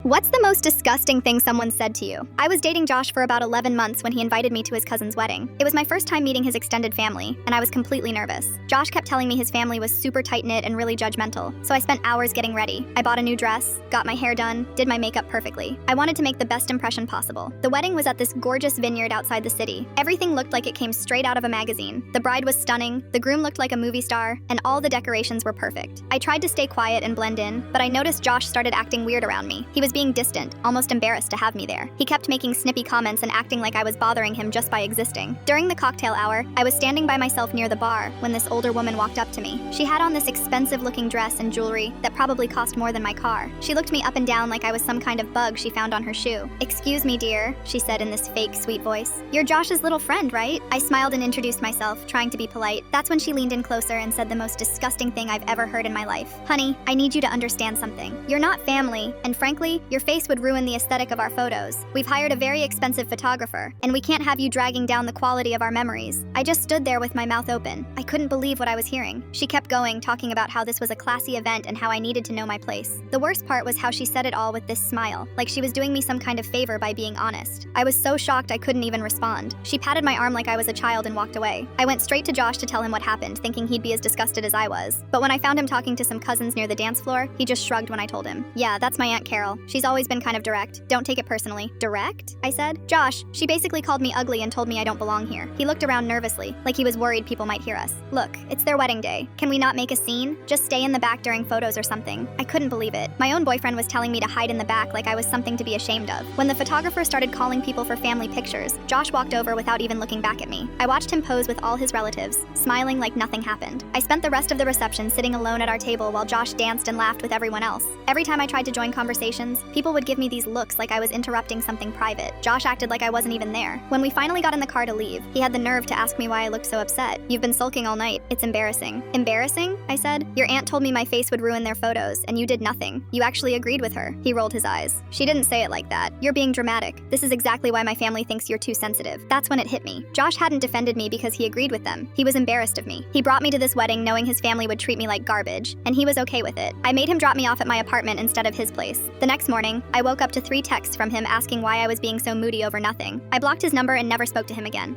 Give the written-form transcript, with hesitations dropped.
What's the most disgusting thing someone said to you? I was dating Josh for about 11 months when he invited me to his cousin's wedding. It was my first time meeting his extended family, and I was completely nervous. Josh kept telling me his family was super tight-knit and really judgmental, so I spent hours getting ready. I bought a new dress, got my hair done, did my makeup perfectly. I wanted to make the best impression possible. The wedding was at this gorgeous vineyard outside the city. Everything looked like it came straight out of a magazine. The bride was stunning, the groom looked like a movie star, and all the decorations were perfect. I tried to stay quiet and blend in, but I noticed Josh started acting weird around me. He was being distant, almost embarrassed to have me there. He kept making snippy comments and acting like I was bothering him just by existing. During the cocktail hour, I was standing by myself near the bar when this older woman walked up to me. She had on this expensive-looking dress and jewelry that probably cost more than my car. She looked me up and down like I was some kind of bug she found on her shoe. "Excuse me, dear," she said in this fake, sweet voice. "You're Josh's little friend, right?" I smiled and introduced myself, trying to be polite. That's when she leaned in closer and said the most disgusting thing I've ever heard in my life. "Honey, I need you to understand something. You're not family, and frankly, your face would ruin the aesthetic of our photos. We've hired a very expensive photographer, and we can't have you dragging down the quality of our memories." I just stood there with my mouth open. I couldn't believe what I was hearing. She kept going, talking about how this was a classy event and how I needed to know my place. The worst part was how she said it all with this smile, like she was doing me some kind of favor by being honest. I was so shocked I couldn't even respond. She patted my arm like I was a child and walked away. I went straight to Josh to tell him what happened, thinking he'd be as disgusted as I was. But when I found him talking to some cousins near the dance floor, he just shrugged when I told him. "Yeah, that's my Aunt Carol. She's always been kind of direct. Don't take it personally." "Direct?" I said. "Josh, she basically called me ugly and told me I don't belong here." He looked around nervously, like he was worried people might hear us. "Look, it's their wedding day. Can we not make a scene? Just stay in the back during photos or something." I couldn't believe it. My own boyfriend was telling me to hide in the back like I was something to be ashamed of. When the photographer started calling people for family pictures, Josh walked over without even looking back at me. I watched him pose with all his relatives, smiling like nothing happened. I spent the rest of the reception sitting alone at our table while Josh danced and laughed with everyone else. Every time I tried to join conversations, people would give me these looks like I was interrupting something private. Josh acted like I wasn't even there. When we finally got in the car to leave, he had the nerve to ask me why I looked so upset. "You've been sulking all night. It's embarrassing." "Embarrassing?" I said. "Your aunt told me my face would ruin their photos, and you did nothing. You actually agreed with her." He rolled his eyes. "She didn't say it like that. You're being dramatic. This is exactly why my family thinks you're too sensitive." That's when it hit me. Josh hadn't defended me because he agreed with them. He was embarrassed of me. He brought me to this wedding knowing his family would treat me like garbage, and he was okay with it. I made him drop me off at my apartment instead of his place. The next morning, I woke up to 3 texts from him asking why I was being so moody over nothing. I blocked his number and never spoke to him again.